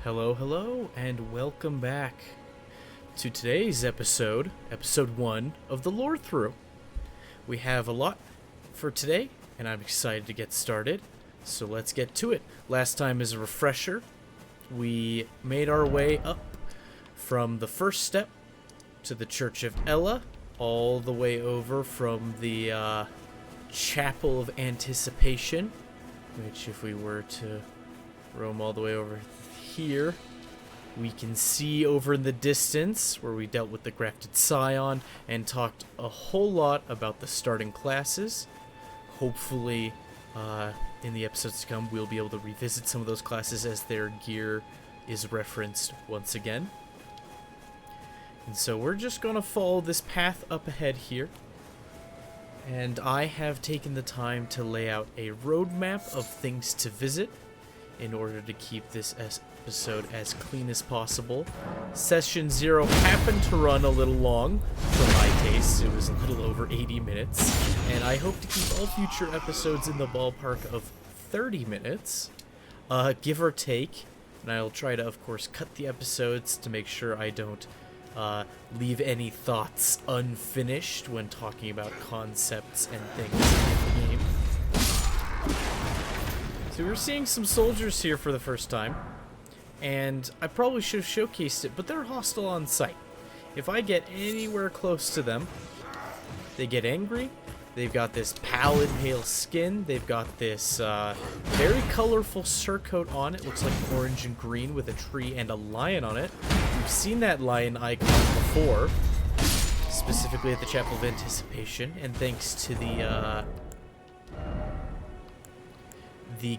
Hello, hello, and welcome back to today's episode 1 of the Lorethrough. We have a lot for today, and I'm excited to get started, so let's get to it. Last time, as a refresher, we made our way up from the first step to the Church of Ella, all the way over from the Chapel of Anticipation, which if we were to roam all the way over here, we can see over in the distance where we dealt with the grafted scion and talked a whole lot about the starting classes. Hopefully, in the episodes to come, we'll be able to revisit some of those classes as their gear is referenced once again. And so we're just going to follow this path up ahead here. And I have taken the time to lay out a roadmap of things to visit in order to keep this episode as clean as possible. Session 0 happened to run a little long for my taste. It was a little over 80 minutes, and I hope to keep all future episodes in the ballpark of 30 minutes, give or take, and I'll try to, of course, cut the episodes to make sure I don't leave any thoughts unfinished when talking about concepts and things in the game. So we're seeing some soldiers here for the first time, and I probably should have showcased it, but they're hostile on sight. If I get anywhere close to them, they get angry. They've got this pallid pale skin. They've got this very colorful surcoat on. It looks like orange and green with a tree and a lion on it. We've seen that lion icon before, specifically at the Chapel of Anticipation, and thanks to the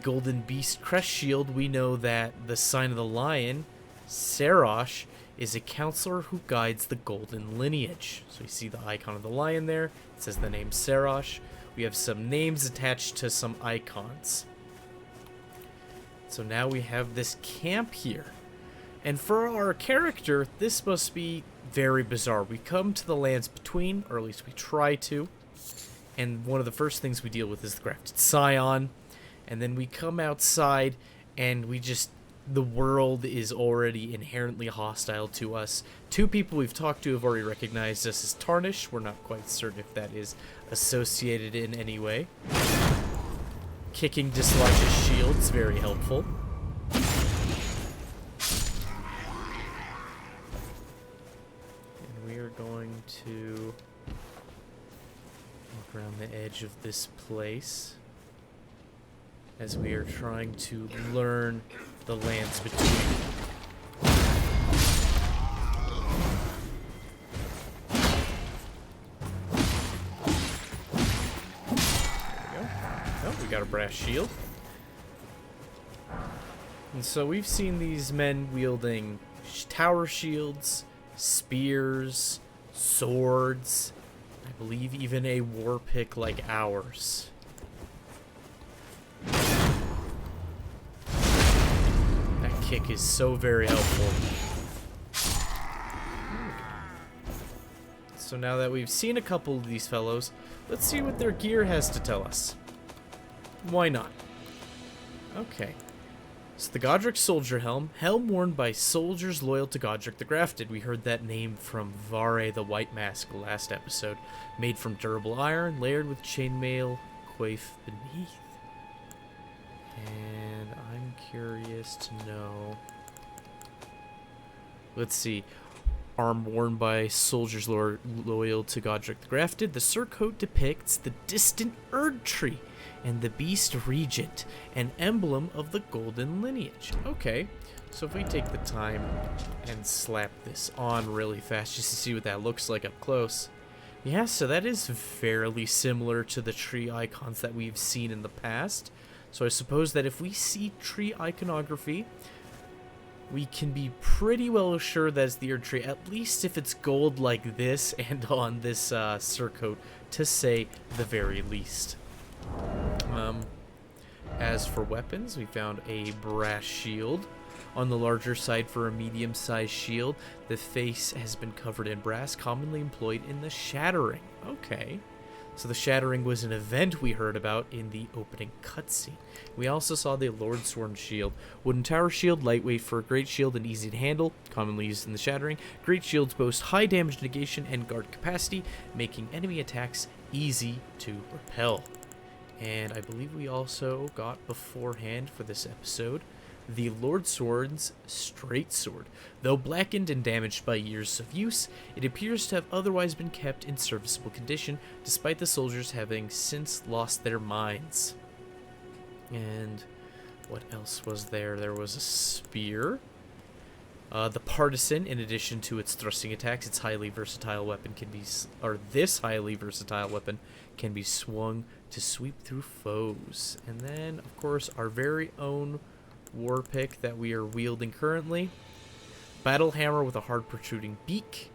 Golden Beast crest shield, we know that the sign of the lion, Serash, is a counselor who guides the golden lineage. So you see the icon of the lion there. It says the name Serash. We have some names attached to some icons. So now we have this camp here. And for our character, this must be very bizarre. We come to the lands between, or at least we try to. And one of the first things we deal with is the grafted scion. And then we come outside, and the world is already inherently hostile to us. Two people we've talked to have already recognized us as Tarnish. We're not quite certain if that is associated in any way. Kicking dislodges shields, very helpful. And we are going to walk around the edge of this place as we are trying to learn the lands between. There we go. Oh, we got a brass shield. And so we've seen these men wielding tower shields, spears, swords, I believe even a war pick like ours. Kick is so very helpful. So now that we've seen a couple of these fellows, let's see what their gear has to tell us. Why not? Okay. So the Godric Soldier Helm worn by soldiers loyal to Godric the Grafted. We heard that name from Vare the White Mask last episode. Made from durable iron, layered with chainmail coif beneath. And I'm curious to know. Let's see. Arm worn by soldiers loyal to Godric the Grafted. The surcoat depicts the distant Erd Tree and the Beast Regent, an emblem of the golden lineage. Okay, so if we take the time and slap this on really fast just to see what that looks like up close. Yeah, so that is fairly similar to the tree icons that we've seen in the past. So I suppose that if we see tree iconography, we can be pretty well assured that it's the Erd Tree, at least if it's gold like this and on this surcoat, to say the very least. As for weapons, we found a brass shield. On the larger side for a medium-sized shield, the face has been covered in brass, commonly employed in the shattering. Okay. So the Shattering was an event we heard about in the opening cutscene. We also saw the Lorethrough shield. Wooden tower shield, lightweight for a great shield and easy to handle, commonly used in the Shattering. Great shields boast high damage negation and guard capacity, making enemy attacks easy to repel. And I believe we also got beforehand for this episode the Lorethrough's straight sword. Though blackened and damaged by years of use, it appears to have otherwise been kept in serviceable condition, despite the soldiers having since lost their minds. And what else was there? There was a spear. The partisan, in addition to its thrusting attacks, its highly versatile weapon can be, this highly versatile weapon can be swung to sweep through foes. And then, of course, our very own war pick that we are wielding currently. Battle hammer with a hard protruding beak.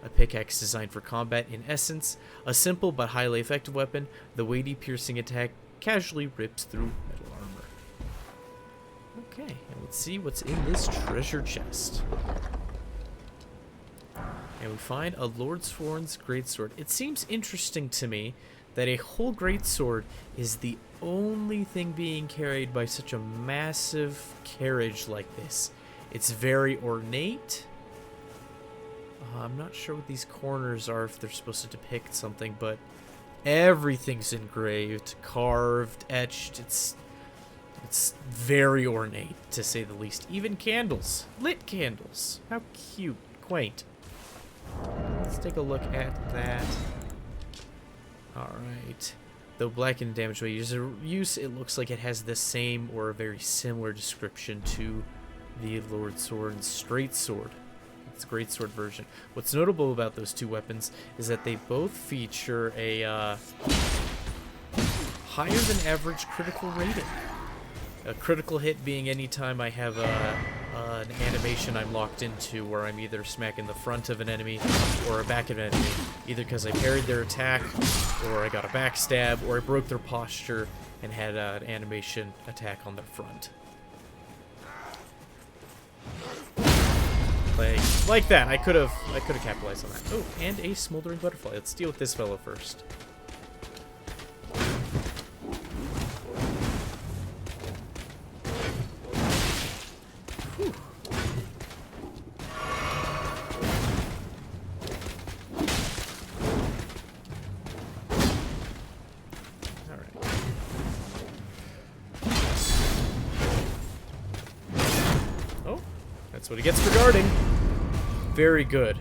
A pickaxe designed for combat in essence. A simple but highly effective weapon. The weighty piercing attack casually rips through metal armor. Okay, and let's see what's in this treasure chest. And we find a Lorethrough's greatsword. It seems interesting to me that a whole greatsword is the only thing being carried by such a massive carriage like this. It's very ornate. I'm not sure what these corners are, if they're supposed to depict something, but everything's engraved, carved, etched. It's very ornate, to say the least. Even candles. Lit candles. How cute. Quaint. Let's take a look at that. Alright. Though blackened and damaged by use, it looks like it has the same or a very similar description to the Lorethrough's straight sword. It's a greatsword version. What's notable about those two weapons is that they both feature a higher than average critical rating. A critical hit being any time I have an animation I'm locked into where I'm either smacking the front of an enemy or a back of an enemy, either because I parried their attack, or I got a backstab, or I broke their posture and had an animation attack on their front. Like that. I could have capitalized on that. Oh, and a smoldering butterfly. Let's deal with this fellow first. Whew. Alright. Oh, that's what he gets for guarding. Very good.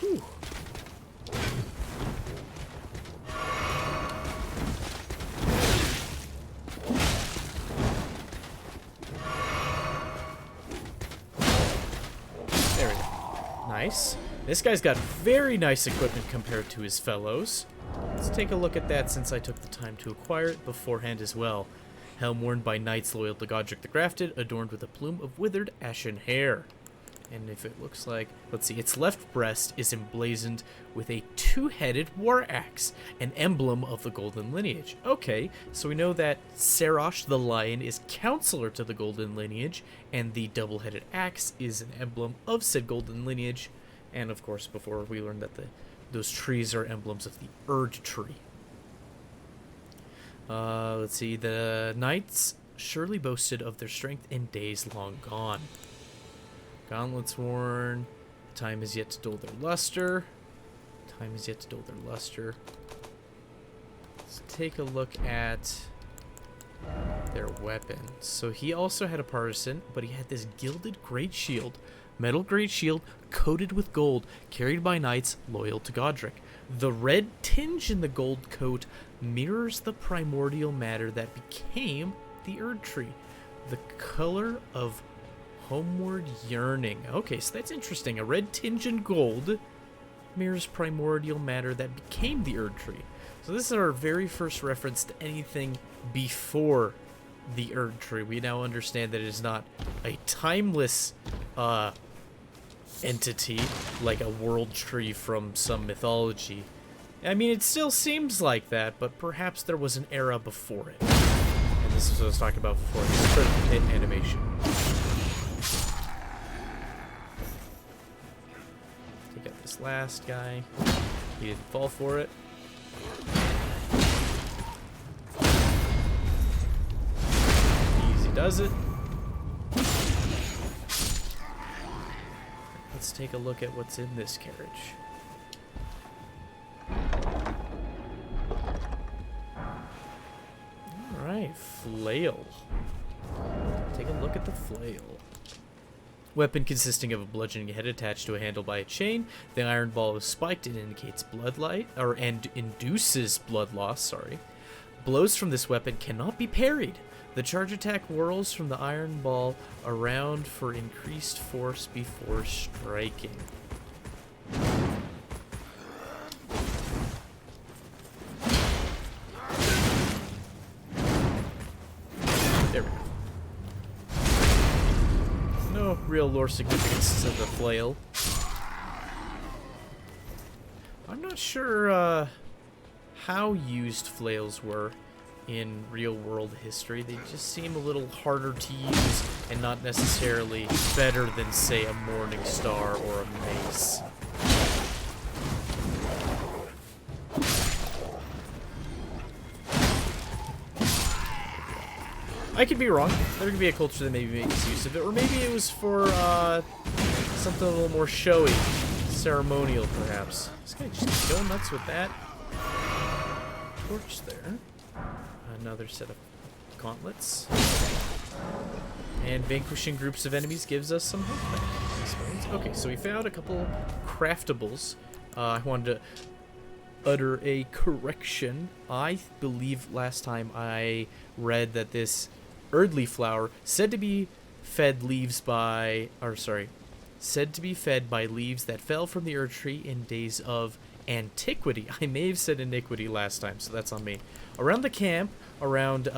Whew. There we go. Nice. This guy's got very nice equipment compared to his fellows. Let's take a look at that since I took the time to acquire it beforehand as well. Helm worn by knights loyal to Godric the Grafted, adorned with a plume of withered ashen hair. And if it looks like, let's see, its left breast is emblazoned with a two-headed war axe, an emblem of the Golden Lineage. Okay, so we know that Serosh the Lion is counselor to the Golden Lineage, and the double-headed axe is an emblem of said Golden Lineage. And of course, before we learned that those trees are emblems of the Erd tree. Let's see, the knights surely boasted of their strength in days long gone. Gauntlets worn. Time is yet to dull their luster. Time is yet to dull their luster. Let's take a look at their weapons. So he also had a partisan, but he had this gilded great shield. Metal great shield coated with gold, carried by knights loyal to Godric. The red tinge in the gold coat mirrors the primordial matter that became the Erd tree. The color of homeward yearning. Okay, so that's interesting. A red tinge in gold mirrors primordial matter that became the Erd tree. So this is our very first reference to anything before the Erd tree. We now understand that it is not a timeless entity like a world tree from some mythology, I mean, it still seems like that, but perhaps there was an era before it. And this is what I was talking about before, this critical hit animation. Take out this last guy. He didn't fall for it. Easy does it. Let's take a look at what's in this carriage. Alright, flail. Take a look at the flail. Weapon consisting of a bludgeoning head attached to a handle by a chain. The iron ball is spiked and indicates bloodlight, and induces blood loss, sorry. Blows from this weapon cannot be parried. The charge attack whirls from the iron ball around for increased force before striking. There we go. No real lore significance to the flail. I'm not sure how used flails were in real-world history. They just seem a little harder to use and not necessarily better than, say, a Morning Star or a mace. I could be wrong. There could be a culture that maybe makes use of it, or maybe it was for something a little more showy, ceremonial, perhaps. This guy just going nuts with that torch there. Another set of gauntlets. And vanquishing groups of enemies gives us some health. Okay, so we found a couple craftables. I wanted to utter a correction. I believe last time I read that this Erdly flower said to be fed by leaves that fell from the Erd tree in days of antiquity. I may have said iniquity last time, so that's on me. Around the camp, around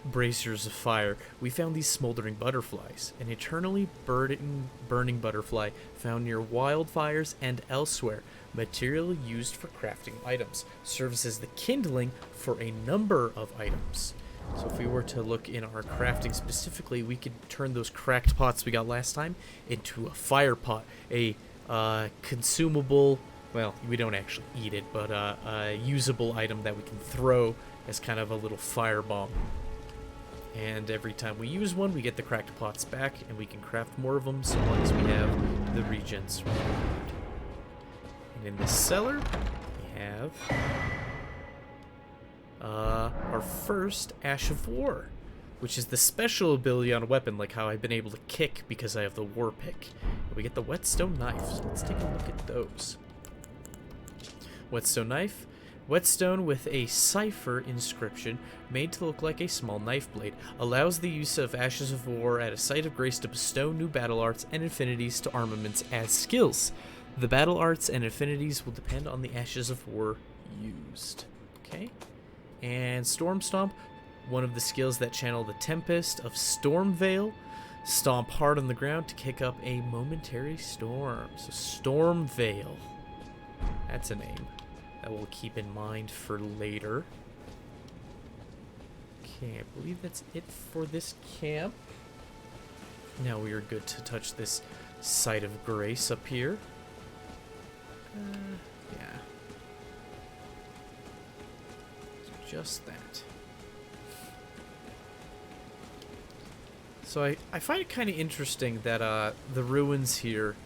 braziers of fire, we found these smoldering butterflies, an eternally burning butterfly found near wildfires and elsewhere. Material used for crafting items, serves as the kindling for a number of items. So if we were to look in our crafting specifically, we could turn those cracked pots we got last time into a fire pot, a consumable, well, we don't actually eat it, but a usable item that we can throw as kind of a little firebomb. And every time we use one, we get the cracked pots back, and we can craft more of them so long as we have the regens required. And in the cellar, we have our first Ash of War, which is the special ability on a weapon, like how I've been able to kick because I have the War Pick. And we get the Whetstone Knife, so let's take a look at those. Whetstone Knife. Whetstone with a cipher inscription made to look like a small knife blade. Allows the use of Ashes of War at a site of grace to bestow new battle arts and affinities to armaments as skills. The battle arts and affinities will depend on the Ashes of War used. Okay. And Storm Stomp, one of the skills that channel the Tempest of Storm Veil. Stomp hard on the ground to kick up a momentary storm. So Storm Veil. That's a name that we'll keep in mind for later. Okay, I believe that's it for this camp. Now we are good to touch this site of grace up here. Yeah. So just that. So I find it kind of interesting that the ruins here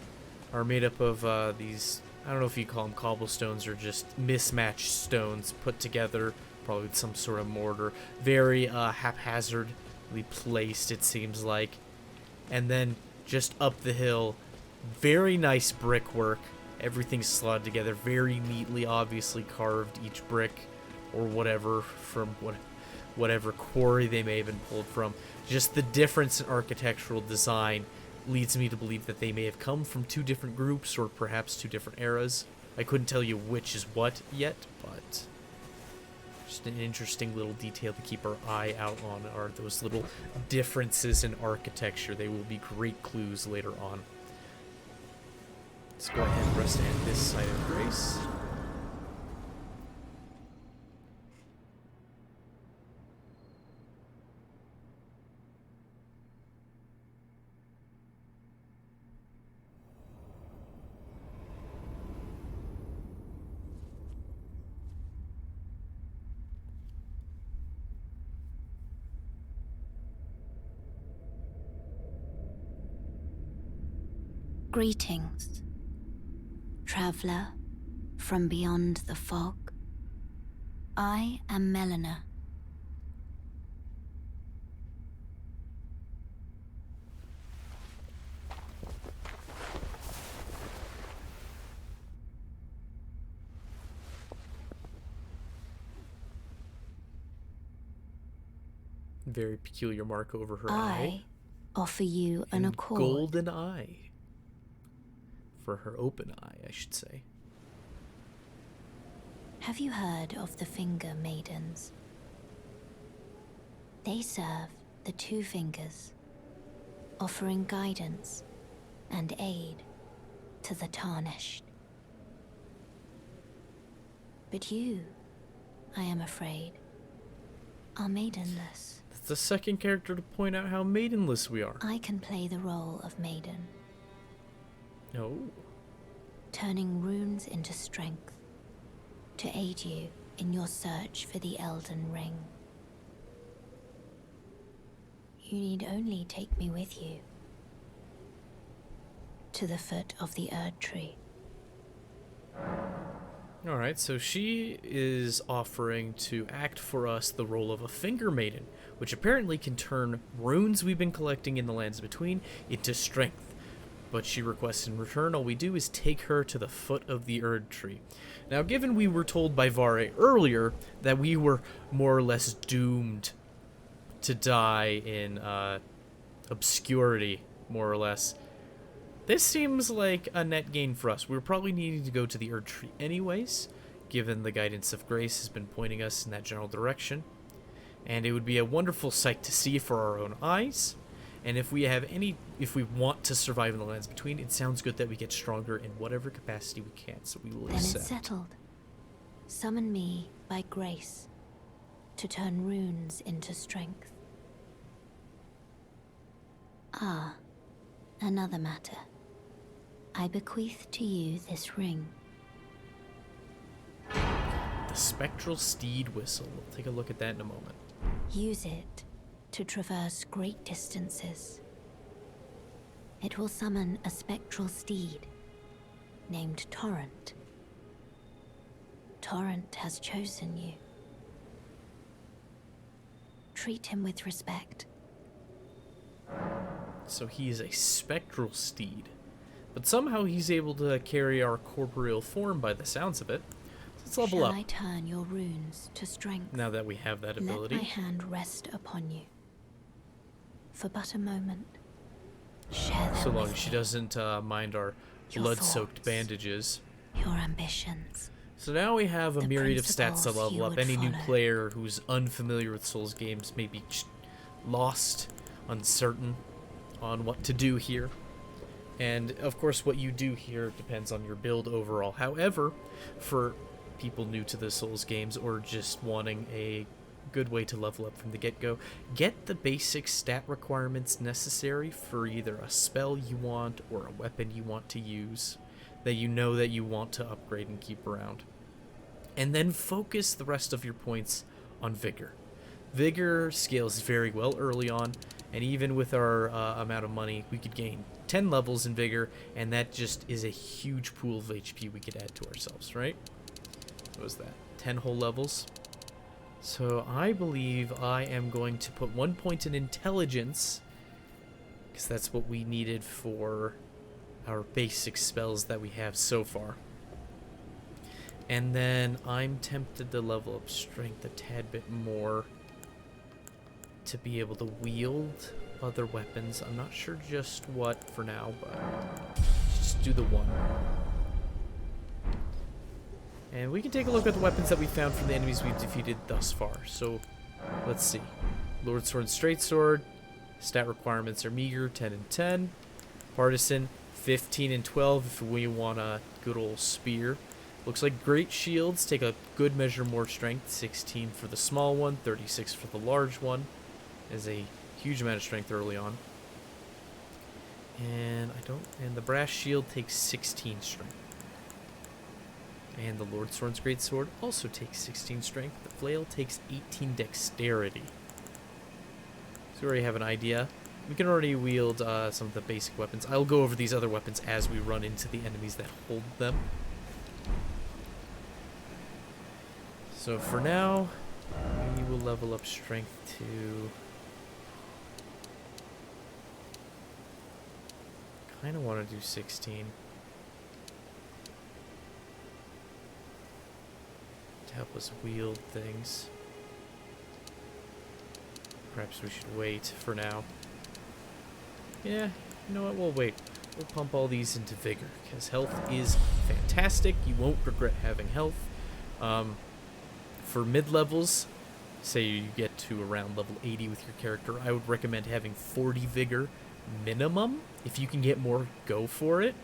are made up of these, I don't know if you call them cobblestones or just mismatched stones put together, probably with some sort of mortar. Very haphazardly placed, it seems like. And then just up the hill, very nice brickwork. Everything's slotted together very neatly, obviously carved, each brick or whatever from whatever quarry they may have been pulled from. Just the difference in architectural design leads me to believe that they may have come from two different groups or perhaps two different eras. I couldn't tell you which is what yet, but just an interesting little detail to keep our eye out on are those little differences in architecture. They will be great clues later on. Let's go ahead and rest hand this side of Grace. Greetings, traveler from beyond the fog. I am Melina. Very peculiar mark over her eye. I offer you an accord. Golden eye. For her open eye, I should say. Have you heard of the Finger Maidens? They serve the two fingers, offering guidance and aid to the tarnished. But you, I am afraid, are maidenless. That's the second character to point out how maidenless we are. I can play the role of maiden. No. Turning runes into strength to aid you in your search for the Elden Ring. You need only take me with you to the foot of the Erd Tree. Alright, so she is offering to act for us the role of a finger maiden, which apparently can turn runes we've been collecting in the lands between into strength. But she requests in return all we do is take her to the foot of the Erd Tree. Now, given we were told by Vare earlier that we were more or less doomed to die in obscurity, more or less, this seems like a net gain for us. We're probably needing to go to the Erd Tree anyways, given the guidance of Grace has been pointing us in that general direction. And it would be a wonderful sight to see for our own eyes. And if we want to survive in the lands between, it sounds good that we get stronger in whatever capacity we can, so we will accept. Then it's settled. Summon me by grace to turn runes into strength. Ah, another matter. I bequeath to you this ring. The spectral steed whistle. We'll take a look at that in a moment. Use it to traverse great distances. It will summon a spectral steed named Torrent. Torrent has chosen you. Treat him with respect. So he is a spectral steed, but somehow he's able to carry our corporeal form by the sounds of it. So let's level up. Shall I turn your runes to strength? Now that we have that ability. Let my hand rest upon you. For but a moment. Share them So long with as she me. doesn't mind our Your blood-soaked thoughts. bandages. Your ambitions. So now we have a The myriad of stats to principles level you up. would Any new follow. player who's unfamiliar with Souls games may be lost, uncertain on what to do here. And of course what you do here depends on your build overall. However, for people new to the Souls games or just wanting a good way to level up from the get-go, get the basic stat requirements necessary for either a spell you want or a weapon you want to use that you know that you want to upgrade and keep around. And then focus the rest of your points on Vigor. Vigor scales very well early on, and even with our amount of money, we could gain 10 levels in Vigor, and that just is a huge pool of HP we could add to ourselves, right? What was that? 10 whole levels? So I believe I am going to put 1 point in Intelligence, because that's what we needed for our basic spells that we have so far. And then I'm tempted to level up Strength a tad bit more to be able to wield other weapons. I'm not sure just what for now, but just do the one. And we can take a look at the weapons that we found from the enemies we've defeated thus far. So, let's see. Lord Sword and Straight Sword. Stat requirements are meager, 10 and 10. Partisan, 15 and 12 if we want a good old spear. Looks like great shields take a good measure more strength. 16 for the small one, 36 for the large one. Is a huge amount of strength early on. And the brass shield takes 16 strength. And the Lordsworn's greatsword also takes 16 strength. The flail takes 18 dexterity. So we already have an idea. We can already wield some of the basic weapons. I'll go over these other weapons as we run into the enemies that hold them. So for now, we will level up strength to... kind of want to do 16. To help us wield things. Perhaps we should wait for now. Yeah, you know what, we'll wait. We'll pump all these into vigor, because health is fantastic. You won't regret having health. For mid-levels, say you get to around level 80 with your character, I would recommend having 40 vigor minimum. If you can get more, go for it.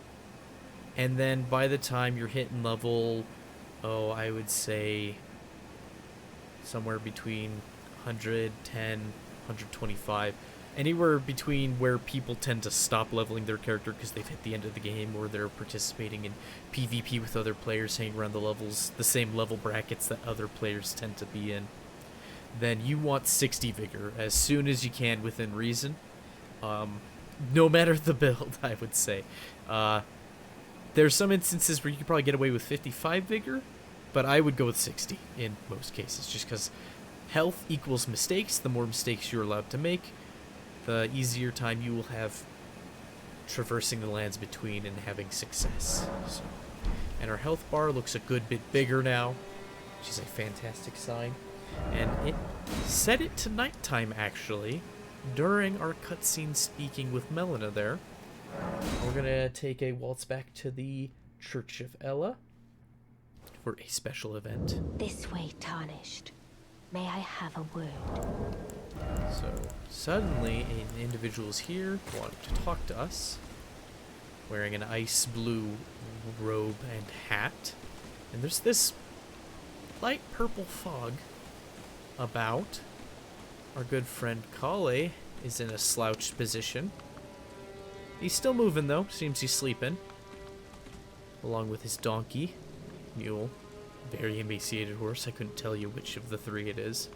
And then by the time you're hitting level, I would say somewhere between 110, 125. Anywhere between where people tend to stop leveling their character because they've hit the end of the game, or they're participating in PvP with other players, hanging around the same level brackets that other players tend to be in. Then you want 60 vigor as soon as you can within reason. No matter the build, I would say. There's some instances where you could probably get away with 55 vigor, but I would go with 60 in most cases, just because health equals mistakes. The more mistakes you're allowed to make, the easier time you will have traversing the lands between and having success. So, and our health bar looks a good bit bigger now, which is a fantastic sign. And it set it to nighttime, actually, during our cutscene speaking with Melina there. We're going to take a waltz back to the Church of Ella for a special event. This way, Tarnished. May I have a word? So, suddenly, an individual is here wanting to talk to us, wearing an ice blue robe and hat. And there's this light purple fog about. Our good friend Kale is in a slouched position. He's still moving, though. Seems he's sleeping. Along with his donkey, mule, very emaciated horse. I couldn't tell you which of the three it is.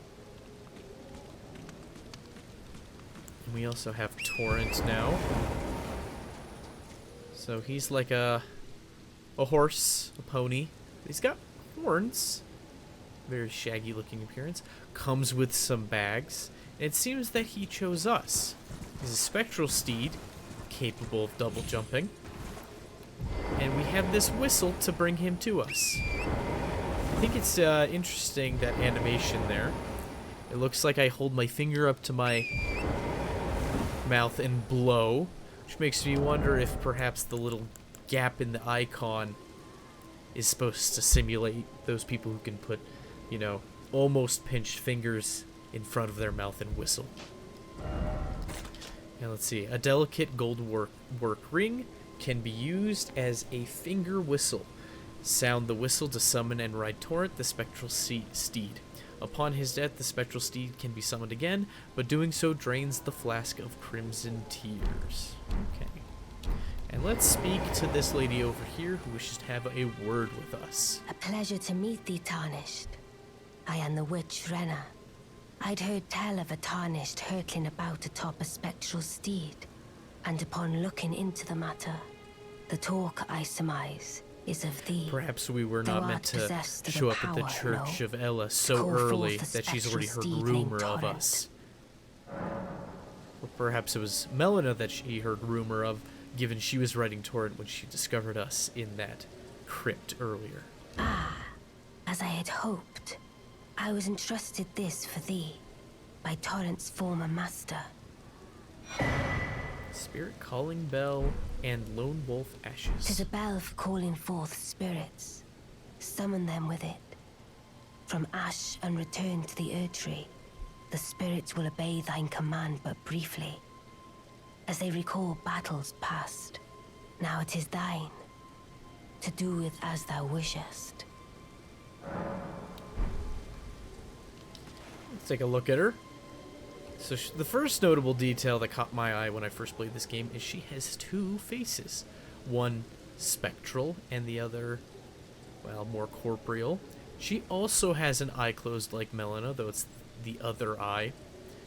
And we also have Torrent now. So he's like a horse, a pony. He's got horns. Very shaggy looking appearance. Comes with some bags. And it seems that he chose us. He's a spectral steed, capable of double jumping. And we have this whistle to bring him to us. I think it's interesting, that animation there. It looks like I hold my finger up to my mouth and blow, which makes me wonder if perhaps the little gap in the icon is supposed to simulate those people who can put, you know, almost pinched fingers in front of their mouth and whistle. Now let's see. A delicate gold work ring can be used as a finger whistle. Sound the whistle to summon and ride Torrent, the spectral steed. Upon his death, the spectral steed can be summoned again, but doing so drains the flask of crimson tears. Okay. And let's speak to this lady over here who wishes to have a word with us. A pleasure to meet thee, Tarnished. I am the witch Renna. I'd heard tell of a Tarnished hurtling about atop a spectral steed, and upon looking into the matter, the talk, I surmise, is of thee. Perhaps we were not meant to show up at the Church of Ella so early that she's already heard rumor of us. Or perhaps it was Melina that she heard rumor of, given she was riding Torrent when she discovered us in that crypt earlier. Ah, as I had hoped. I was entrusted this for thee, by Torrent's former master. Spirit Calling Bell and Lone Wolf Ashes. 'Tis a bell for calling forth spirits. Summon them with it. From ash and return to the Erdtree, the spirits will obey thine command but briefly, as they recall battles past, Now it is thine, to do with as thou wishest. Let's take a look at her. So the first notable detail that caught my eye when I first played this game is she has two faces. One spectral and the other, well, more corporeal. She also has an eye closed like Melina, though it's the other eye.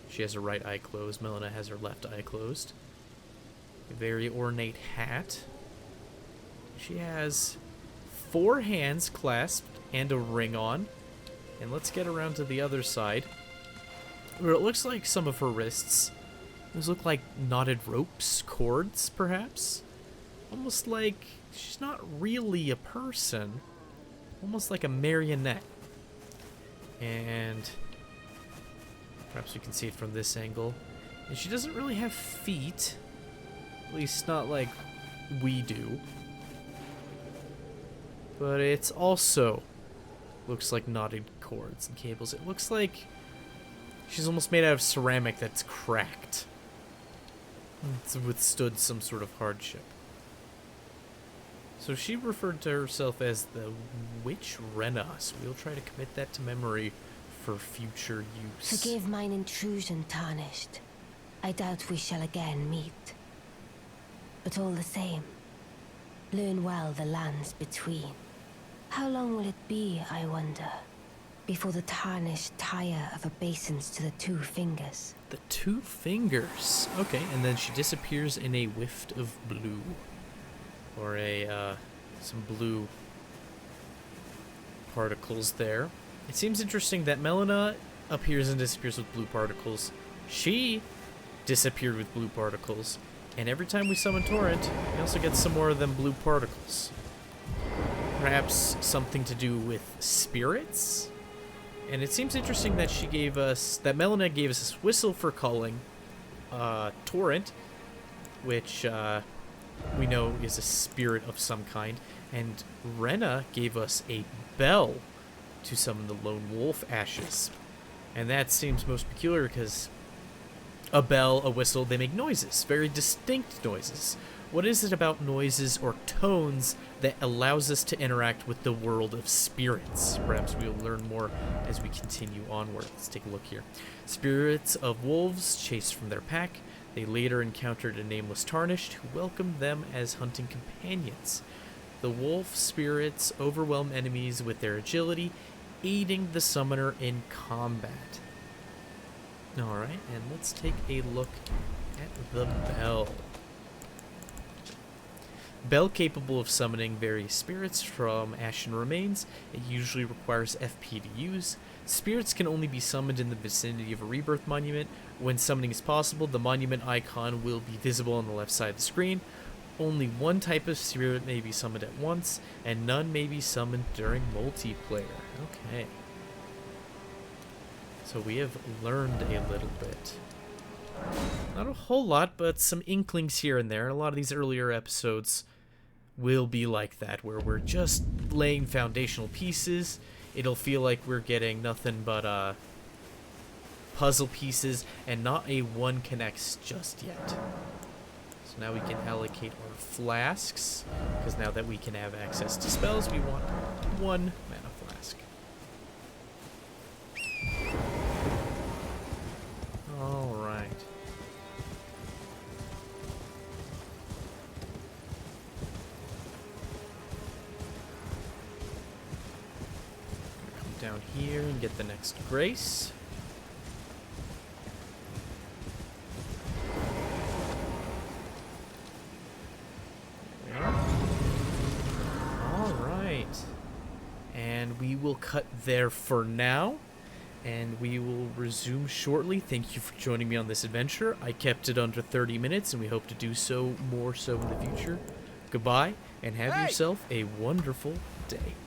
She has her right eye closed. Melina has her left eye closed. A very ornate hat. She has 4 hands clasped and a ring on. And let's get around to the other side, where it looks like some of her wrists, those look like knotted ropes, cords, perhaps? Almost like she's not really a person. Almost like a marionette. And perhaps we can see it from this angle. And she doesn't really have feet. At least not like we do. But it's also looks like knotted cords and cables. It looks like she's almost made out of ceramic that's cracked. It's withstood some sort of hardship. So she referred to herself as the Witch Rena, so we'll try to commit that to memory for future use. Forgive mine intrusion, Tarnished. I doubt we shall again meet. But all the same, learn well the lands between. How long will it be, I wonder, before the Tarnished tire of obeisance to the 2 fingers? The 2 fingers. Okay, and then she disappears in a whiff of blue. Or some blue particles there. It seems interesting that Melina appears and disappears with blue particles. She disappeared with blue particles. And every time we summon Torrent, we also get some more of them blue particles. Perhaps something to do with spirits? And it seems interesting that that Melina gave us this whistle for calling Torrent, which we know is a spirit of some kind, and Rena gave us a bell to summon the lone wolf ashes. And that seems most peculiar because a bell, a whistle, they make noises, very distinct noises. What is it about noises or tones that allows us to interact with the world of spirits? Perhaps we'll learn more as we continue onward. Let's take a look here. Spirits of wolves chased from their pack. They later encountered a nameless Tarnished who welcomed them as hunting companions. The wolf spirits overwhelm enemies with their agility, aiding the summoner in combat. Alright, and let's take a look at the bell. Bell capable of summoning various spirits from ashen remains. It usually requires FP to use. Spirits can only be summoned in the vicinity of a rebirth monument. When summoning is possible, the monument icon will be visible on the left side of the screen. Only one type of spirit may be summoned at once, and none may be summoned during multiplayer. Okay. So we have learned a little bit. Not a whole lot, but some inklings here and there. A lot of these earlier episodes will be like that, where we're just laying foundational pieces. It'll feel like we're getting nothing but puzzle pieces, and not a one connects just yet. So now we can allocate our flasks, because now that we can have access to spells, we want 1 mana flask. Alright. Come down here and get the next grace. There we are. Alright. And we will cut there for now. And we will resume shortly. Thank you for joining me on this adventure. I kept it under 30 minutes, and we hope to do so more so in the future. Goodbye, and have yourself a wonderful day.